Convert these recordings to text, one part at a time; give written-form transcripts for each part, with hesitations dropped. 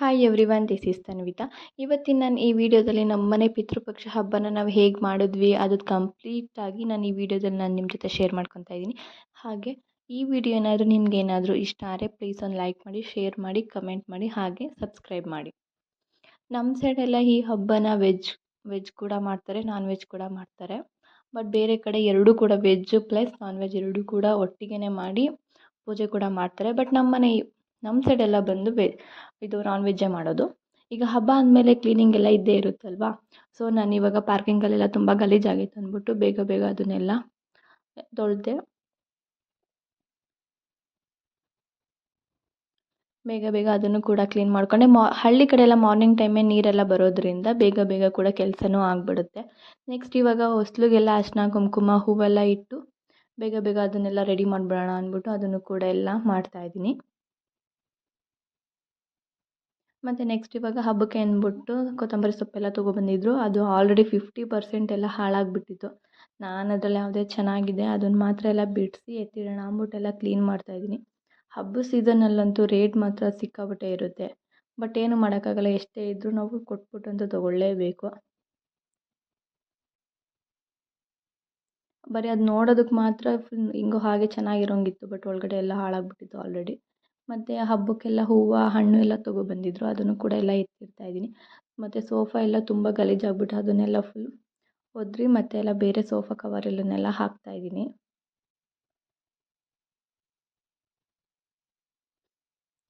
Hi everyone, this is Tanvitha. ಇವತ್ತಿನ ನಾನು ಈ ವಿಡಿಯೋದಲ್ಲಿ ನಮ್ಮನೆ ಪಿತೃಪಕ್ಷ ಹಬ್ಬನ ನಾವು ಹೇಗೆ ಮಾಡಿದ್ವಿ ಅದು ಕಂಪ್ಲೀಟಾಗಿ ನಾನು ಈ ವಿಡಿಯೋದಲ್ಲಿ ನಾನು ನಿಮ್ಮ ಜೊತೆ ಶೇರ್ ಮಾಡ್ಕೊತಾ ಇದ್ದೀನಿ. ಹಾಗೆ ಈ ವಿಡಿಯೋ ಏನಾದರೂ ನಿಮ್ಗೇನಾದರೂ ಇಷ್ಟ ಆದರೆ ಪ್ಲೀಸ್ ಒಂದು ಲೈಕ್ ಮಾಡಿ, ಶೇರ್ ಮಾಡಿ, ಕಮೆಂಟ್ ಮಾಡಿ, ಹಾಗೆ ಸಬ್ಸ್ಕ್ರೈಬ್ ಮಾಡಿ. ನಮ್ಮ ಸೈಡೆಲ್ಲ ಈ ಹಬ್ಬನ ವೆಜ್ ಕೂಡ ಮಾಡ್ತಾರೆ, ನಾನ್ ವೆಜ್ ಕೂಡ ಮಾಡ್ತಾರೆ. ಬಟ್ ಬೇರೆ ಕಡೆ ಎರಡೂ ಕೂಡ ವೆಜ್ ಪ್ಲಸ್ ನಾನ್ ವೆಜ್ ಎರಡೂ ಕೂಡ ಒಟ್ಟಿಗೆ ಮಾಡಿ ಪೂಜೆ ಕೂಡ ಮಾಡ್ತಾರೆ. ಬಟ್ ನಮ್ಮ ಸೈಡೆಲ್ಲ ಬಂದು ಇದು ನಾನ್ ವೆಜ್ಜೇ ಮಾಡೋದು. ಈಗ ಹಬ್ಬ ಅಂದಮೇಲೆ ಕ್ಲೀನಿಂಗ್ ಎಲ್ಲ ಇದ್ದೇ ಇರುತ್ತಲ್ವಾ. ಸೊ ನಾನು ಇವಾಗ ಪಾರ್ಕಿಂಗಲ್ಲೆಲ್ಲ ತುಂಬ ಗಲೀಜಾಗಿತ್ತು ಅಂದ್ಬಿಟ್ಟು ಬೇಗ ಬೇಗ ಅದನ್ನೆಲ್ಲ ತೊಳೆದೆ. ಬೇಗ ಬೇಗ ಅದನ್ನು ಕೂಡ ಕ್ಲೀನ್ ಮಾಡ್ಕೊಂಡೆ. ಹಳ್ಳಿ ಕಡೆ ಎಲ್ಲ ಮಾರ್ನಿಂಗ್ ಟೈಮೇ ನೀರೆಲ್ಲ ಬರೋದ್ರಿಂದ ಬೇಗ ಬೇಗ ಕೂಡ ಕೆಲಸನೂ ಆಗಿಬಿಡುತ್ತೆ. ನೆಕ್ಸ್ಟ್ ಇವಾಗ ಹೊಸ್ಲಿಗೆಲ್ಲ ಅರಿಶಿನ, ಕುಂಕುಮ, ಹೂವೆಲ್ಲ ಇಟ್ಟು ಬೇಗ ಬೇಗ ಅದನ್ನೆಲ್ಲ ರೆಡಿ ಮಾಡಿಬಿಡೋಣ ಅಂದ್ಬಿಟ್ಟು ಅದನ್ನು ಕೂಡ ಎಲ್ಲ ಮಾಡ್ತಾಯಿದ್ದೀನಿ. ಮತ್ತು ನೆಕ್ಸ್ಟ್ ಇವಾಗ ಹಬ್ಬಕ್ಕೆ ಅಂದ್ಬಿಟ್ಟು ಕೊತ್ತಂಬರಿ ಸೊಪ್ಪೆಲ್ಲ ತೊಗೊಬಂದಿದ್ರು. ಅದು ಆಲ್ರೆಡಿ 50% ಎಲ್ಲ ಹಾಳಾಗಿಬಿಟ್ಟಿತ್ತು. ನಾನು ಅದರಲ್ಲಿ ಯಾವುದೇ ಚೆನ್ನಾಗಿದೆ ಅದನ್ನು ಮಾತ್ರ ಎಲ್ಲ ಬಿಡಿಸಿ ಎತ್ತಿಡೋಣ ಅಂದ್ಬಿಟ್ಟೆಲ್ಲ ಕ್ಲೀನ್ ಮಾಡ್ತಾಯಿದ್ದೀನಿ. ಹಬ್ಬದ ಸೀಸನಲ್ಲಂತೂ ರೇಟ್ ಮಾತ್ರ ಸಿಕ್ಕಾಪಟ್ಟೆ ಇರುತ್ತೆ. ಬಟ್ ಏನು ಮಾಡೋಕ್ಕಾಗಲ್ಲ, ಎಷ್ಟೇ ಇದ್ದರೂ ನಾವು ಕೊಟ್ಬಿಟ್ಟಂತೂ ತೊಗೊಳ್ಳೇಬೇಕು. ಬರೀ ಅದು ನೋಡೋದಕ್ಕೆ ಮಾತ್ರ ಫುಲ್ ಹಿಂಗೋ ಹಾಗೆ ಚೆನ್ನಾಗಿರೋಂಗಿತ್ತು, ಬಟ್ ಒಳಗಡೆ ಎಲ್ಲ ಹಾಳಾಗಿಬಿಟ್ಟಿತ್ತು ಆಲ್ರೆಡಿ. ಮತ್ತು ಹಬ್ಬಕ್ಕೆಲ್ಲ ಹೂವು, ಹಣ್ಣು ಎಲ್ಲ ತೊಗೊಬಂದಿದ್ರು, ಅದನ್ನು ಕೂಡ ಎಲ್ಲ ಎತ್ತಿಡ್ತಾಯಿದ್ದೀನಿ. ಮತ್ತು ಸೋಫಾ ಎಲ್ಲ ತುಂಬ ಗಲೀಜಾಗ್ಬಿಟ್ಟು ಅದನ್ನೆಲ್ಲ ಫುಲ್ ಒದ್ರಿ ಮತ್ತೆ ಎಲ್ಲ ಬೇರೆ ಸೋಫಾ ಕವರಲ್ಲನ್ನೆಲ್ಲ ಹಾಕ್ತಾಯಿದ್ದೀನಿ.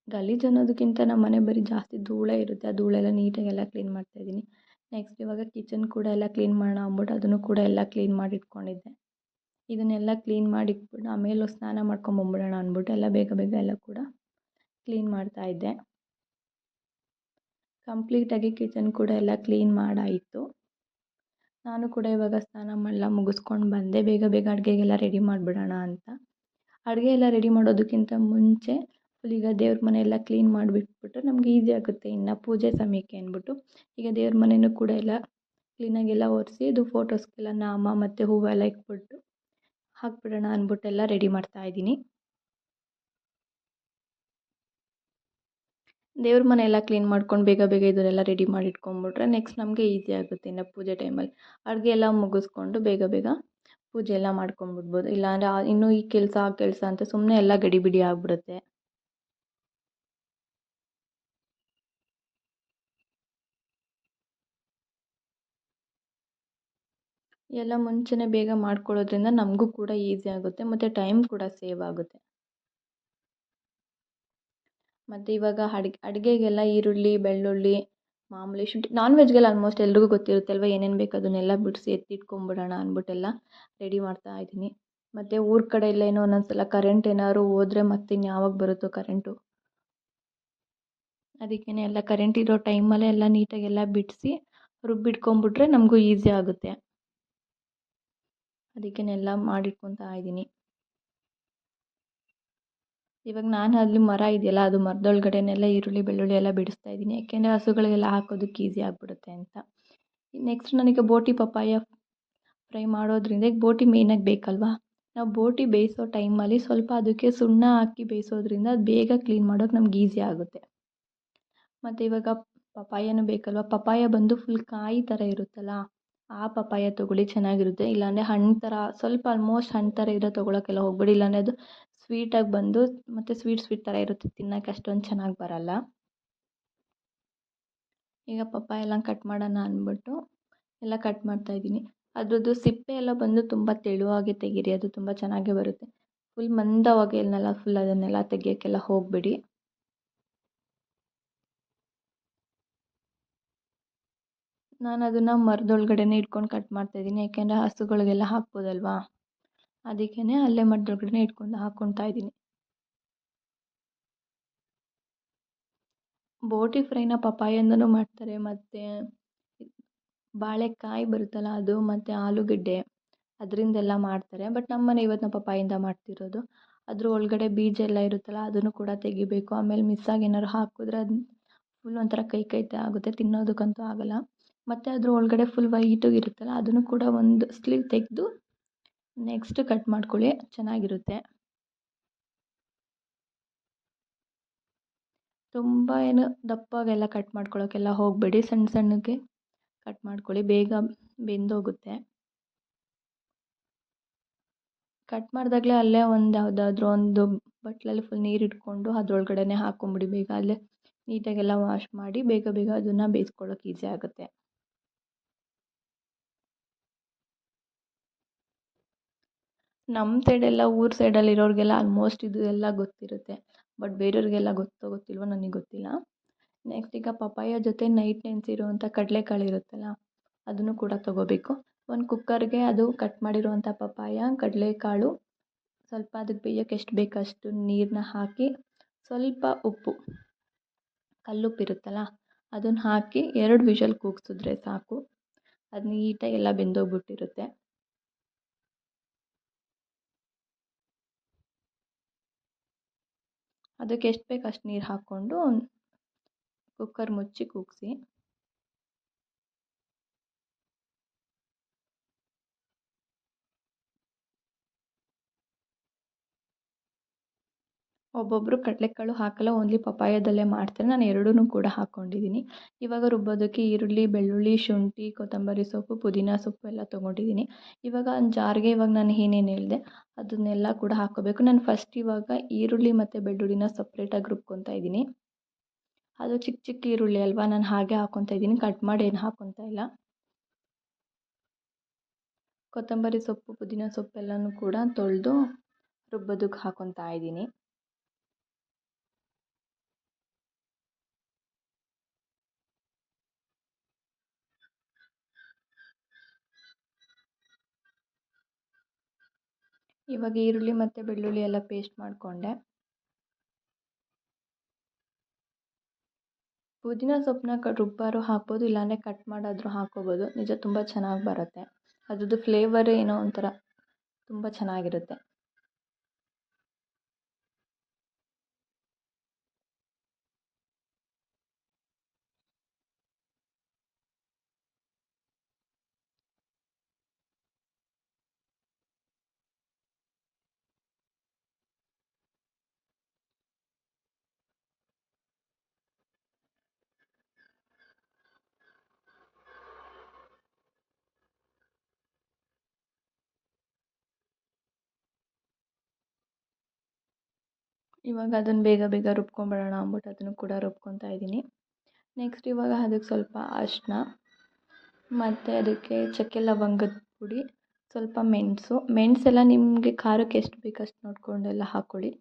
ಗಲೀಜು ಅನ್ನೋದಕ್ಕಿಂತ ನಮ್ಮ ಮನೆ ಬರೀ ಜಾಸ್ತಿ ಧೂಳೇ ಇರುತ್ತೆ. ಆ ಧೂಳೆಲ್ಲ ನೀಟಾಗೆಲ್ಲ ಕ್ಲೀನ್ ಮಾಡ್ತಾಯಿದ್ದೀನಿ. ನೆಕ್ಸ್ಟ್ ಇವಾಗ ಕಿಚನ್ ಕೂಡ ಎಲ್ಲ ಕ್ಲೀನ್ ಮಾಡೋಣ ಅಂದ್ಬಿಟ್ಟು ಅದನ್ನು ಕೂಡ ಎಲ್ಲ ಕ್ಲೀನ್ ಮಾಡಿ ಇಟ್ಕೊಂಡಿದ್ದೆ. ಇದನ್ನೆಲ್ಲ ಕ್ಲೀನ್ ಮಾಡಿ ಇಟ್ಬಿಟ್ಟು ಆಮೇಲೆ ಸ್ನಾನ ಮಾಡ್ಕೊಂಬಂದ್ಬಿಡೋಣ ಅಂದ್ಬಿಟ್ಟು ಎಲ್ಲ ಬೇಗ ಬೇಗ ಎಲ್ಲ ಕೂಡ ಕ್ಲೀನ್ ಮಾಡ್ತಾಯಿದ್ದೆ. ಕಂಪ್ಲೀಟಾಗಿ ಕಿಚನ್ ಕೂಡ ಎಲ್ಲ ಕ್ಲೀನ್ ಮಾಡಾಯಿತು. ನಾನು ಕೂಡ ಇವಾಗ ಸ್ನಾನ ಎಲ್ಲ ಮುಗಿಸ್ಕೊಂಡು ಬಂದೆ. ಬೇಗ ಬೇಗ ಅಡುಗೆಗೆಲ್ಲ ರೆಡಿ ಮಾಡಿಬಿಡೋಣ ಅಂತ. ಅಡುಗೆ ಎಲ್ಲ ರೆಡಿ ಮಾಡೋದಕ್ಕಿಂತ ಮುಂಚೆ ಫುಲ್ ಈಗ ದೇವ್ರ ಮನೆ ಎಲ್ಲ ಕ್ಲೀನ್ ಮಾಡಿಬಿಟ್ಬಿಟ್ಟು ನಮ್ಗೆ ಈಸಿ ಆಗುತ್ತೆ ಇನ್ನು ಪೂಜೆ ಸಮಯಕ್ಕೆ ಅಂದ್ಬಿಟ್ಟು. ಈಗ ದೇವ್ರ ಮನೆಯೂ ಕೂಡ ಎಲ್ಲ ಕ್ಲೀನಾಗೆಲ್ಲ ಒರೆಸಿ ಇದು ಫೋಟೋಸ್ಗೆಲ್ಲ ನಾಮ ಮತ್ತು ಹೂವೆಲ್ಲ ಇಟ್ಬಿಟ್ಟು ಹಾಕ್ಬಿಡೋಣ ಅಂದ್ಬಿಟ್ಟೆಲ್ಲ ರೆಡಿ ಮಾಡ್ತಾಯಿದ್ದೀನಿ. ದೇವ್ರ ಮನೆ ಎಲ್ಲ ಕ್ಲೀನ್ ಮಾಡ್ಕೊಂಡು ಬೇಗ ಬೇಗ ಇದನ್ನೆಲ್ಲ ರೆಡಿ ಮಾಡಿ ಇಟ್ಕೊಂಡ್ಬಿಟ್ರೆ ನೆಕ್ಸ್ಟ್ ನಮಗೆ ಈಸಿ ಆಗುತ್ತೆ ಇನ್ನು ಪೂಜೆ ಟೈಮಲ್ಲಿ. ಅಡುಗೆ ಎಲ್ಲ ಮುಗಿಸ್ಕೊಂಡು ಬೇಗ ಬೇಗ ಪೂಜೆ ಎಲ್ಲ ಮಾಡ್ಕೊಂಡ್ಬಿಡ್ಬೋದು. ಇಲ್ಲಾಂದರೆ ಇನ್ನೂ ಈ ಕೆಲಸ ಆ ಕೆಲಸ ಅಂತ ಸುಮ್ಮನೆ ಎಲ್ಲ ಗಡಿಬಿಡಿ ಆಗಿಬಿಡುತ್ತೆ. ಎಲ್ಲ ಮುಂಚೆನೇ ಬೇಗ ಮಾಡ್ಕೊಳ್ಳೋದ್ರಿಂದ ನಮಗೂ ಕೂಡ ಈಸಿ ಆಗುತ್ತೆ ಮತ್ತು ಟೈಮ್ ಕೂಡ ಸೇವ್ ಆಗುತ್ತೆ. ಮತ್ತು ಇವಾಗ ಅಡುಗೆಗೆಲ್ಲ ಈರುಳ್ಳಿ, ಬೆಳ್ಳುಳ್ಳಿ, ಮಾಮೂಲಿ ಶುಂಠಿ, ನಾನ್ ವೆಜ್ಗೆಲ್ಲ ಆಲ್ಮೋಸ್ಟ್ ಎಲ್ರಿಗೂ ಗೊತ್ತಿರುತ್ತೆ ಅಲ್ವಾ, ಏನೇನು ಬೇಕು ಅದನ್ನೆಲ್ಲ ಬಿಡಿಸಿ ಎತ್ತಿಟ್ಕೊಂಬಿಡೋಣ ಅಂದ್ಬಿಟ್ಟೆಲ್ಲ ರೆಡಿ ಮಾಡ್ತಾಯಿದ್ದೀನಿ. ಮತ್ತು ಊರ ಕಡೆ ಎಲ್ಲ ಏನೋ ಒಂದೊಂದು ಸಲ ಕರೆಂಟ್ ಏನಾದ್ರು ಹೋದರೆ ಮತ್ತೆ ಇನ್ಯಾವಾಗ ಬರುತ್ತೋ ಕರೆಂಟು, ಅದಕ್ಕೇ ಎಲ್ಲ ಕರೆಂಟ್ ಇರೋ ಟೈಮಲ್ಲೇ ಎಲ್ಲ ನೀಟಾಗೆಲ್ಲ ಬಿಡಿಸಿ ರುಬ್ಬಿಟ್ಕೊಂಬಿಟ್ರೆ ನಮಗೂ ಈಸಿ ಆಗುತ್ತೆ. ಅದಕ್ಕೇ ಎಲ್ಲ ಮಾಡಿಟ್ಕೊತಾ ಇದ್ದೀನಿ. ಇವಾಗ ನಾನು ಅಲ್ಲಿ ಮರ ಇದೆಯಲ್ಲ ಅದು ಮರದೊಳಗಡೆನೆಲ್ಲ ಈರುಳ್ಳಿ, ಬೆಳ್ಳುಳ್ಳಿ ಎಲ್ಲ ಬಿಡಿಸ್ತಾ ಇದ್ದೀನಿ. ಯಾಕೆಂದರೆ ಹಸುಗಳಿಗೆಲ್ಲ ಹಾಕೋದಕ್ಕೆ ಈಸಿ ಆಗಿಬಿಡುತ್ತೆ ಅಂತ. ನೆಕ್ಸ್ಟ್ ನನಗೆ ಬೋಟಿ ಪಪ್ಪಾಯ ಫ್ರೈ ಮಾಡೋದ್ರಿಂದ ಈಗ ಬೋಟಿ ಮೇಯ್ನಾಗಿ ಬೇಕಲ್ವಾ. ನಾವು ಬೋಟಿ ಬೇಯಿಸೋ ಟೈಮಲ್ಲಿ ಸ್ವಲ್ಪ ಅದಕ್ಕೆ ಸುಣ್ಣ ಹಾಕಿ ಬೇಯಿಸೋದ್ರಿಂದ ಅದು ಬೇಗ ಕ್ಲೀನ್ ಮಾಡೋಕೆ ನಮ್ಗೆ ಈಸಿ ಆಗುತ್ತೆ. ಮತ್ತು ಇವಾಗ ಪಪ್ಪಾಯನೂ ಬೇಕಲ್ವ. ಪಪ್ಪಾಯ ಬಂದು ಫುಲ್ ಕಾಯಿ ಥರ ಇರುತ್ತಲ್ಲ, ಆ ಪಪ್ಪಾಯ ತೊಗೊಳ್ಳಿ, ಚೆನ್ನಾಗಿರುತ್ತೆ. ಇಲ್ಲಾಂದರೆ ಹಣ್ಣು ಥರ ಸ್ವಲ್ಪ ಆಲ್ಮೋಸ್ಟ್ ಹಣ್ಣು ಥರ ಇರೋ ತೊಗೊಳಕ್ಕೆಲ್ಲ ಹೋಗಬೇಡಿ, ಇಲ್ಲಾಂದರೆ ಅದು ಸ್ವೀಟಾಗಿ ಬಂದು ಮತ್ತು ಸ್ವೀಟ್ ಥರ ಇರುತ್ತೆ, ತಿನ್ನೋಕೆ ಅಷ್ಟೊಂದು ಚೆನ್ನಾಗಿ ಬರೋಲ್ಲ. ಈಗ ಪಪ್ಪಾಯ ಎಲ್ಲ ಕಟ್ ಮಾಡೋಣ ಅಂದ್ಬಿಟ್ಟು ಎಲ್ಲ ಕಟ್ ಮಾಡ್ತಾಯಿದ್ದೀನಿ. ಅದ್ರದ್ದು ಸಿಪ್ಪೆ ಎಲ್ಲ ಬಂದು ತುಂಬ ತೆಳುವಾಗಿ ತೆಗೀರಿ, ಅದು ತುಂಬ ಚೆನ್ನಾಗೇ ಬರುತ್ತೆ. ಫುಲ್ ಮಂದವಾಗಿ ಫುಲ್ ಅದನ್ನೆಲ್ಲ ತೆಗಿಯೋಕ್ಕೆಲ್ಲ ಹೋಗಬೇಡಿ. ನಾನು ಅದನ್ನು ಮರದೊಳಗಡೆನೇ ಇಟ್ಕೊಂಡು ಕಟ್ ಮಾಡ್ತಾಯಿದ್ದೀನಿ, ಯಾಕೆಂದರೆ ಹಸುಗಳಿಗೆಲ್ಲ ಹಾಕ್ಬೋದಲ್ವಾ, ಅದಕ್ಕೇ ಅಲ್ಲೇ ಮರದೊಳಗಡೆನೇ ಇಟ್ಕೊಂಡು ಹಾಕ್ಕೊತಾ ಇದ್ದೀನಿ. ಬೋಟಿ ಫ್ರೈನ ಪಪ್ಪಾಯಿಂದನೂ ಮಾಡ್ತಾರೆ, ಮತ್ತು ಬಾಳೆಕಾಯಿ ಬರುತ್ತಲ್ಲ ಅದು, ಮತ್ತು ಆಲೂಗಡ್ಡೆ ಅದರಿಂದೆಲ್ಲ ಮಾಡ್ತಾರೆ. ಬಟ್ ನಮ್ಮ ಮನೆ ಇವತ್ತು ನಾವು ಪಪ್ಪಾಯಿಂದ ಮಾಡ್ತಿರೋದು. ಅದ್ರ ಒಳಗಡೆ ಬೀಜ ಎಲ್ಲ ಇರುತ್ತಲ್ಲ ಅದನ್ನು ಕೂಡ ತೆಗಿಬೇಕು. ಆಮೇಲೆ ಮಿಸ್ಸಾಗಿ ಏನಾದ್ರು ಹಾಕಿದ್ರೆ ಅದು ಫುಲ್ ಒಂಥರ ಕೈ ಆಗುತ್ತೆ, ತಿನ್ನೋದಕ್ಕಂತೂ ಆಗೋಲ್ಲ. ಮತ್ತು ಅದ್ರ ಒಳಗಡೆ ಫುಲ್ ವೈಟು ಇರುತ್ತಲ್ಲ ಅದನ್ನು ಕೂಡ ಒಂದು ಸ್ಲೀವ್ ತೆಗೆದು ನೆಕ್ಸ್ಟ್ ಕಟ್ ಮಾಡ್ಕೊಳ್ಳಿ, ಚೆನ್ನಾಗಿರುತ್ತೆ. ತುಂಬ ಏನು ದಪ್ಪಗೆಲ್ಲ ಕಟ್ ಮಾಡ್ಕೊಳ್ಳೋಕ್ಕೆಲ್ಲ ಹೋಗಬೇಡಿ, ಸಣ್ಣ ಸಣ್ಣಗೆ ಕಟ್ ಮಾಡ್ಕೊಳ್ಳಿ, ಬೇಗ ಬೆಂದೋಗುತ್ತೆ. ಕಟ್ ಮಾಡಿದಾಗಲೇ ಅಲ್ಲೇ ಒಂದು ಯಾವುದಾದ್ರೂ ಒಂದು ಬಟ್ಲಲ್ಲಿ ಫುಲ್ ನೀರು ಇಟ್ಕೊಂಡು ಅದರೊಳಗಡೆನೆ ಹಾಕ್ಕೊಂಬಿಡಿ ಬೇಗ. ಅಲ್ಲೇ ನೀಟಾಗೆಲ್ಲ ವಾಶ್ ಮಾಡಿ ಬೇಗ ಬೇಗ ಅದನ್ನು ಬೇಯಿಸ್ಕೊಳ್ಳೋಕೆ ಈಸಿ ಆಗುತ್ತೆ. ನಮ್ಮ ಸೈಡೆಲ್ಲ ಊರ ಸೈಡಲ್ಲಿರೋರಿಗೆಲ್ಲ ಆಲ್ಮೋಸ್ಟ್ ಇದು ಎಲ್ಲ ಗೊತ್ತಿರುತ್ತೆ. ಬಟ್ ಬೇರೆಯವ್ರಿಗೆಲ್ಲ ಗೊತ್ತೋ ಗೊತ್ತಿಲ್ವೋ ನನಗೆ ಗೊತ್ತಿಲ್ಲ. ನೆಕ್ಸ್ಟ್ ಈಗ ಪಪಾಯ ಜೊತೆ ನೈಟ್ ನೆನೆಸಿರುವಂಥ ಕಡಲೆಕಾಳು ಇರುತ್ತಲ್ಲ, ಅದನ್ನು ಕೂಡ ತೊಗೋಬೇಕು. ಒಂದು ಕುಕ್ಕರ್ಗೆ ಅದು ಕಟ್ ಮಾಡಿರುವಂಥ ಪಪಾಯ, ಕಡಲೆಕಾಳು, ಸ್ವಲ್ಪ ಅದಕ್ಕೆ ಬೇಯೋಕ್ಕೆ ಎಷ್ಟು ಬೇಕು ಅಷ್ಟು ನೀರನ್ನ ಹಾಕಿ, ಸ್ವಲ್ಪ ಉಪ್ಪು, ಕಲ್ಲುಪ್ಪು ಇರುತ್ತಲ್ಲ ಅದನ್ನು ಹಾಕಿ 2 ವಿಷಲ್ ಕೂಗಿಸಿದ್ರೆ ಸಾಕು. ಅದು ನೀಟಾಗಿ ಎಲ್ಲ ಬೆಂದೋಗ್ಬಿಟ್ಟಿರುತ್ತೆ. ಅದಕ್ಕೆ ಎಷ್ಟು ಬೇಕು ಅಷ್ಟು ನೀರು ಹಾಕ್ಕೊಂಡು ಕುಕ್ಕರ್ ಮುಚ್ಚಿ ಕೂಗಿಸಿ. ಒಬ್ಬೊಬ್ಬರು ಕಡಲೆಕಾಳು ಹಾಕಲ್ಲ, ಓನ್ಲಿ ಪಪಾಯದಲ್ಲೇ ಮಾಡ್ತಾರೆ. ನಾನು ಎರಡೂ ಕೂಡ ಹಾಕ್ಕೊಂಡಿದ್ದೀನಿ. ಇವಾಗ ರುಬ್ಬೋದಕ್ಕೆ ಈರುಳ್ಳಿ, ಬೆಳ್ಳುಳ್ಳಿ, ಶುಂಠಿ, ಕೊತ್ತಂಬರಿ ಸೊಪ್ಪು, ಪುದೀನ ಸೊಪ್ಪು ಎಲ್ಲ ತೊಗೊಂಡಿದ್ದೀನಿ. ಇವಾಗ ಒಂದು ಜಾರ್ಗೆ ಇವಾಗ ನಾನು ಏನೇನು ಹೇಳಿದೆ ಅದನ್ನೆಲ್ಲ ಕೂಡ ಹಾಕ್ಕೋಬೇಕು. ನಾನು ಫಸ್ಟ್ ಇವಾಗ ಈರುಳ್ಳಿ ಮತ್ತು ಬೆಳ್ಳುಳ್ಳಿನ ಸಪ್ರೇಟಾಗಿ ರುಬ್ಕೊತಾ ಇದ್ದೀನಿ. ಅದು ಚಿಕ್ಕ ಚಿಕ್ಕ ಈರುಳ್ಳಿ ಅಲ್ವಾ, ನಾನು ಹಾಗೆ ಹಾಕ್ಕೊತಾ ಇದ್ದೀನಿ, ಕಟ್ ಮಾಡಿ ಏನು ಹಾಕ್ಕೊತಾ ಇಲ್ಲ. ಕೊತ್ತಂಬರಿ ಸೊಪ್ಪು, ಪುದೀನ ಸೊಪ್ಪೆಲ್ಲನೂ ಕೂಡ ತೊಳೆದು ರುಬ್ಬೋದಕ್ಕೆ ಹಾಕ್ಕೊತಾ ಇದ್ದೀನಿ. ಇವಾಗ ಈರುಳ್ಳಿ ಮತ್ತು ಬೆಳ್ಳುಳ್ಳಿ ಎಲ್ಲ ಪೇಸ್ಟ್ ಮಾಡಿಕೊಂಡೆ. ಪುದೀನ ಸೊಪ್ಪನ್ನ ರುಬ್ಬಾರು ಹಾಕ್ಬೋದು, ಇಲ್ಲಾಂದರೆ ಕಟ್ ಮಾಡಾದರೂ ಹಾಕ್ಕೋಬೋದು. ನಿಜ ತುಂಬ ಚೆನ್ನಾಗಿ ಬರುತ್ತೆ. ಅದ್ರದ್ದು ಫ್ಲೇವರೇ ಏನೋ ಒಂಥರ ತುಂಬ ಚೆನ್ನಾಗಿರುತ್ತೆ. ಇವಾಗ ಅದನ್ನು ಬೇಗ ಬೇಗ ರುಬ್ಕೊಂಬಿಡೋಣ ಅಂದ್ಬಿಟ್ಟು ಅದನ್ನು ಕೂಡ ರುಬ್ಕೊತಾ ಇದ್ದೀನಿ. ನೆಕ್ಸ್ಟ್ ಇವಾಗ ಅದಕ್ಕೆ ಸ್ವಲ್ಪ ಅರಿಶಿನ ಮತ್ತು ಅದಕ್ಕೆ ಚಕ್ಕೆ ಲವಂಗದ ಪುಡಿ, ಸ್ವಲ್ಪ ಮೆಣಸೆಲ್ಲ ನಿಮಗೆ ಖಾರಕ್ಕೆ ಎಷ್ಟು ಬೇಕು ಅಷ್ಟು ನೋಡಿಕೊಂಡೆಲ್ಲ ಹಾಕ್ಕೊಳ್ಳಿ.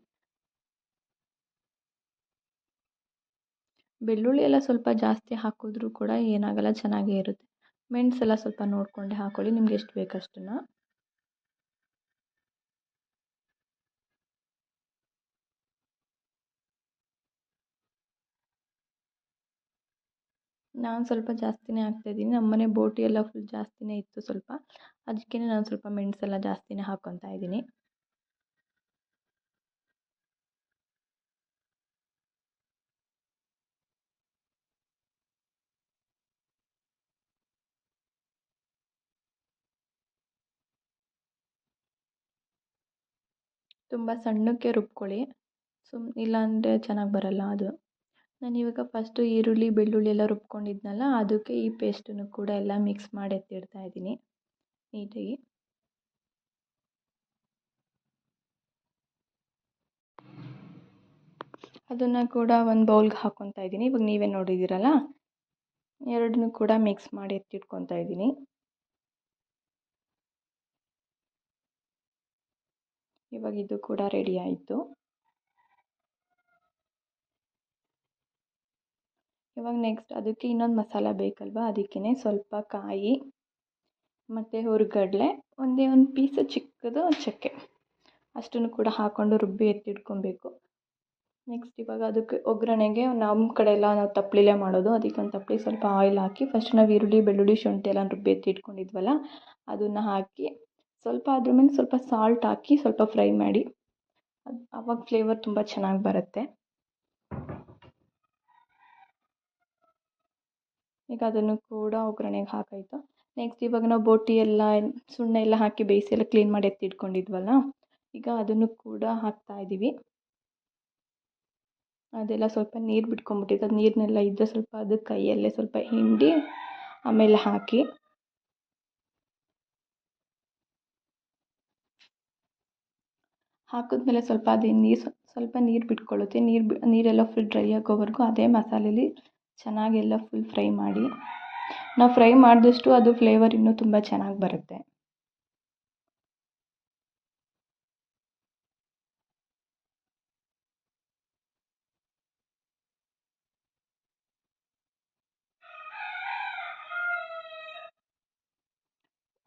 ಬೆಳ್ಳುಳ್ಳಿ ಎಲ್ಲ ಸ್ವಲ್ಪ ಜಾಸ್ತಿ ಹಾಕಿದ್ರೂ ಕೂಡ ಏನಾಗಲ್ಲ, ಚೆನ್ನಾಗೇ ಇರುತ್ತೆ. ಮೆಣಸೆಲ್ಲ ಸ್ವಲ್ಪ ನೋಡಿಕೊಂಡೆ ಹಾಕ್ಕೊಳ್ಳಿ, ನಿಮ್ಗೆ ಎಷ್ಟು ಬೇಕು ಅಷ್ಟನ್ನು. ನಾನು ಸ್ವಲ್ಪ ಜಾಸ್ತಿನೇ ಹಾಕ್ತಾಯಿದ್ದೀನಿ. ನಮ್ಮನೆ ಬೋಟಿ ಎಲ್ಲ ಫುಲ್ ಜಾಸ್ತಿನೇ ಇತ್ತು ಸ್ವಲ್ಪ, ಅದಕ್ಕೇ ನಾನು ಸ್ವಲ್ಪ ಮೆಣಸೆಲ್ಲ ಜಾಸ್ತಿನೇ ಹಾಕ್ಕೊತಾ ಇದ್ದೀನಿ. ತುಂಬ ಸಣ್ಣಕ್ಕೆ ರುಬ್ಕೊಳ್ಳಿ, ಇಲ್ಲಾಂದರೆ ಚೆನ್ನಾಗಿ ಬರಲ್ಲ ಅದು. ನಾನು ಇವಾಗ ಫಸ್ಟು ಈರುಳ್ಳಿ, ಬೆಳ್ಳುಳ್ಳಿ ಎಲ್ಲ ರುಬ್ಕೊಂಡಿದ್ನಲ್ಲ, ಅದಕ್ಕೆ ಈ ಪೇಸ್ಟನ್ನು ಕೂಡ ಎಲ್ಲ ಮಿಕ್ಸ್ ಮಾಡಿ ಎತ್ತಿಡ್ತಾ ಇದ್ದೀನಿ ನೀಟಾಗಿ. ಅದನ್ನು ಕೂಡ ಒಂದು ಬೌಲ್ಗೆ ಹಾಕ್ಕೊತಾ ಇದ್ದೀನಿ. ಇವಾಗ ನೀವೇ ನೋಡಿದ್ದೀರಲ್ಲ, ಎರಡನ್ನೂ ಕೂಡ ಮಿಕ್ಸ್ ಮಾಡಿ ಎತ್ತಿಟ್ಕೊತಾ ಇದ್ದೀನಿ. ಇವಾಗ ಇದು ಕೂಡ ರೆಡಿ ಆಯಿತು. ಇವಾಗ ನೆಕ್ಸ್ಟ್ ಅದಕ್ಕೆ ಇನ್ನೊಂದು ಮಸಾಲ ಬೇಕಲ್ವ, ಅದಕ್ಕೇ ಸ್ವಲ್ಪ ಕಾಯಿ ಮತ್ತು ಹುರ್ಗಡ್ಲೆ, ಒಂದೇ ಒಂದು ಪೀಸು ಚಿಕ್ಕದು ಚಕ್ಕೆ, ಅಷ್ಟನ್ನು ಕೂಡ ಹಾಕ್ಕೊಂಡು ರುಬ್ಬಿ ಎತ್ತಿಟ್ಕೊಬೇಕು. ನೆಕ್ಸ್ಟ್ ಇವಾಗ ಅದಕ್ಕೆ ಒಗ್ಗರಣೆಗೆ ನಮ್ಮ ಕಡೆ ಎಲ್ಲ ನಾವು ತಪ್ಪಲಿಲೇ ಮಾಡೋದು. ಅದಕ್ಕೆ ಒಂದು ತಪ್ಪಲಿ ಸ್ವಲ್ಪ ಆಯಿಲ್ ಹಾಕಿ, ಫಸ್ಟ್ ನಾವು ಈರುಳ್ಳಿ, ಬೆಳ್ಳುಳ್ಳಿ, ಶುಂಠಿ ಎಲ್ಲ ರುಬ್ಬಿ ಎತ್ತಿಟ್ಕೊಂಡಿದ್ವಲ್ಲ ಅದನ್ನು ಹಾಕಿ, ಸ್ವಲ್ಪ ಅದ್ರ ಮೇಲೆ ಸ್ವಲ್ಪ ಸಾಲ್ಟ್ ಹಾಕಿ ಸ್ವಲ್ಪ ಫ್ರೈ ಮಾಡಿ. ಆವಾಗ ಫ್ಲೇವರ್ ತುಂಬ ಚೆನ್ನಾಗಿ ಬರುತ್ತೆ. ಈಗ ಅದನ್ನು ಕೂಡ ಒಗ್ಗರಣೆಗೆ ಹಾಕಾಯಿತು. ನೆಕ್ಸ್ಟ್ ಇವಾಗ ನಾವು ಬೋಟಿ ಎಲ್ಲ ಸುಣ್ಣ ಎಲ್ಲ ಹಾಕಿ ಬೇಯಿಸಿ ಎಲ್ಲ ಕ್ಲೀನ್ ಮಾಡಿ ಎತ್ತಿಟ್ಕೊಂಡಿದ್ವಲ್ಲ, ಈಗ ಅದನ್ನು ಕೂಡ ಹಾಕ್ತಾಯಿದ್ದೀವಿ. ಅದೆಲ್ಲ ಸ್ವಲ್ಪ ನೀರು ಬಿಟ್ಕೊಂಡ್ಬಿಟ್ಟಿತ್ತು. ಅದು ನೀರನ್ನೆಲ್ಲ ಇದ್ದರೆ ಸ್ವಲ್ಪ ಅದು ಕೈಯಲ್ಲೇ ಸ್ವಲ್ಪ ಹಿಂಡಿ ಆಮೇಲೆ ಹಾಕಿ ಹಾಕಿದ್ಮೇಲೆ ಸ್ವಲ್ಪ ಅದೇ ನೀರು ಸ್ವಲ್ಪ ನೀರು ಬಿಟ್ಕೊಳ್ಳುತ್ತೆ. ನೀರೆಲ್ಲ ಫುಲ್ ಡ್ರೈ ಆಗೋವರೆಗೂ ಅದೇ ಮಸಾಲೆಲಿ ಚೆನ್ನಾಗೆಲ್ಲ ಫುಲ್ ಫ್ರೈ ಮಾಡಿ. ನಾವು ಫ್ರೈ ಮಾಡಿದಷ್ಟು ಅದು ಫ್ಲೇವರ್ ಇನ್ನೂ ತುಂಬ ಚೆನ್ನಾಗಿ ಬರುತ್ತೆ.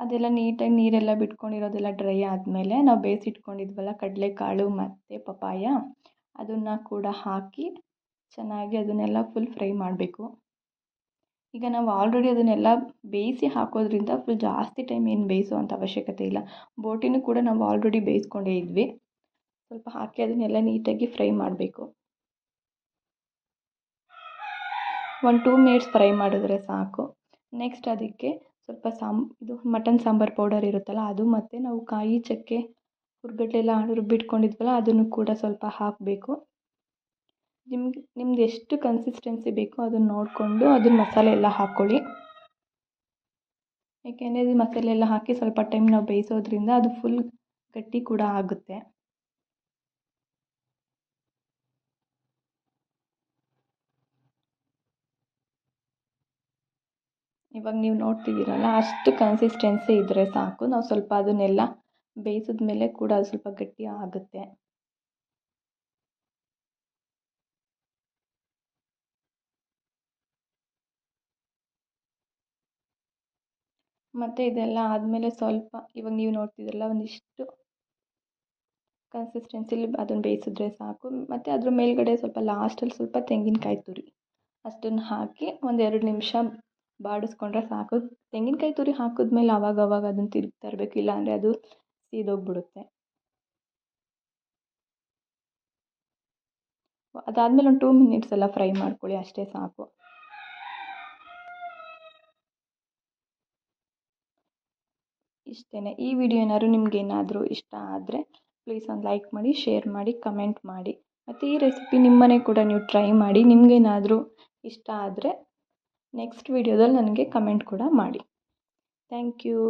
ಅದೆಲ್ಲ ನೀಟಾಗಿ ನೀರೆಲ್ಲ ಬಿಟ್ಕೊಂಡಿರೋದೆಲ್ಲ ಡ್ರೈ ಆದಮೇಲೆ ನಾವು ಬೇಯಿಸಿಟ್ಕೊಂಡಿದ್ವಲ್ಲ ಕಡಲೆಕಾಳು ಮತ್ತು ಪಪಾಯ ಅದನ್ನು ಕೂಡ ಹಾಕಿ ಚೆನ್ನಾಗಿ ಅದನ್ನೆಲ್ಲ ಫುಲ್ ಫ್ರೈ ಮಾಡಬೇಕು. ಈಗ ನಾವು ಆಲ್ರೆಡಿ ಅದನ್ನೆಲ್ಲ ಬೇಯಿಸಿ ಹಾಕೋದ್ರಿಂದ ಫುಲ್ ಜಾಸ್ತಿ ಟೈಮ್ ಏನು ಬೇಯಿಸುವಂಥ ಅವಶ್ಯಕತೆ ಇಲ್ಲ. ಬೋಟಿನೂ ಕೂಡ ನಾವು ಆಲ್ರೆಡಿ ಬೇಯಿಸ್ಕೊಂಡೇ ಇದ್ವಿ. ಸ್ವಲ್ಪ ಹಾಕಿ ಅದನ್ನೆಲ್ಲ ನೀಟಾಗಿ ಫ್ರೈ ಮಾಡಬೇಕು. 1-2 ಮಿನಿಟ್ಸ್ ಫ್ರೈ ಮಾಡಿದ್ರೆ ಸಾಕು. ನೆಕ್ಸ್ಟ್ ಅದಕ್ಕೆ ಸ್ವಲ್ಪ ಇದು ಮಟನ್ ಸಾಂಬಾರು ಪೌಡರ್ ಇರುತ್ತಲ್ಲ ಅದು, ಮತ್ತು ನಾವು ಕಾಯಿ ಚಕ್ಕೆ ಹುರ್ಗಡ್ಲೆ ಎಲ್ಲ ರುಬ್ಬಿಟ್ಕೊಂಡಿದ್ವಲ್ಲ ಅದನ್ನು ಕೂಡ ಸ್ವಲ್ಪ ಹಾಕಬೇಕು. ನಿಮ್ದು ಎಷ್ಟು ಕನ್ಸಿಸ್ಟೆನ್ಸಿ ಬೇಕೋ ಅದನ್ನು ನೋಡಿಕೊಂಡು ಅದನ್ನ ಮಸಾಲೆ ಎಲ್ಲ ಹಾಕ್ಕೊಳ್ಳಿ. ಏಕೆಂದರೆ ಇದು ಮಸಾಲೆ ಎಲ್ಲ ಹಾಕಿ ಸ್ವಲ್ಪ ಟೈಮ್ ನಾವು ಬೇಯಿಸೋದ್ರಿಂದ ಅದು ಫುಲ್ ಗಟ್ಟಿ ಕೂಡ ಆಗುತ್ತೆ. ಇವಾಗ ನೀವು ನೋಡ್ತಿದ್ದೀರಲ್ಲ ಅಷ್ಟು ಕನ್ಸಿಸ್ಟೆನ್ಸಿ ಇದ್ದರೆ ಸಾಕು. ನಾವು ಸ್ವಲ್ಪ ಅದನ್ನೆಲ್ಲ ಬೇಯಿಸಿದ ಮೇಲೆ ಕೂಡ ಅದು ಸ್ವಲ್ಪ ಗಟ್ಟಿ ಆಗುತ್ತೆ. ಮತ್ತು ಇದೆಲ್ಲ ಆದಮೇಲೆ ಸ್ವಲ್ಪ ಇವಾಗ ನೀವು ನೋಡ್ತಿದ್ದೀರಲ್ಲ ಒಂದಿಷ್ಟು ಕನ್ಸಿಸ್ಟೆನ್ಸಿಲಿ ಅದನ್ನು ಬೇಯಿಸಿದ್ರೆ ಸಾಕು. ಮತ್ತು ಅದ್ರ ಮೇಲ್ಗಡೆ ಸ್ವಲ್ಪ ಲಾಸ್ಟಲ್ಲಿ ಸ್ವಲ್ಪ ತೆಂಗಿನಕಾಯಿ ತುರಿ ಅಷ್ಟನ್ನು ಹಾಕಿ 1-2 ನಿಮಿಷ ಬಾಡಿಸ್ಕೊಂಡ್ರೆ ಸಾಕು. ತೆಂಗಿನಕಾಯಿ ತುರಿ ಹಾಕಿದ್ಮೇಲೆ ಅವಾಗವಾಗ ಅದನ್ನು ತಿರುಗ್ತಾ ಇರಬೇಕು, ಇಲ್ಲಾಂದರೆ ಅದು ಸೀದೋಗ್ಬಿಡುತ್ತೆ. ಅದಾದಮೇಲೆ ಒಂದು 2 ಮಿನಿಟ್ಸ್ ಎಲ್ಲ ಫ್ರೈ ಮಾಡ್ಕೊಳ್ಳಿ, ಅಷ್ಟೇ ಸಾಕು. ಇಷ್ಟೇ. ಈ ವಿಡಿಯೋ ಏನಾದ್ರು ನಿಮಗೇನಾದರೂ ಇಷ್ಟ ಆದರೆ ಪ್ಲೀಸ್ ಒಂದು ಲೈಕ್ ಮಾಡಿ, ಶೇರ್ ಮಾಡಿ, ಕಮೆಂಟ್ ಮಾಡಿ. ಮತ್ತು ಈ ರೆಸಿಪಿ ನಿಮ್ಮನೆ ಕೂಡ ನೀವು ಟ್ರೈ ಮಾಡಿ. ನಿಮಗೇನಾದರೂ ಇಷ್ಟ ಆದರೆ ನೆಕ್ಸ್ಟ್ ವಿಡಿಯೋದಲ್ಲಿ ನನಗೆ ಕಮೆಂಟ್ ಕೂಡ ಮಾಡಿ. Thank you.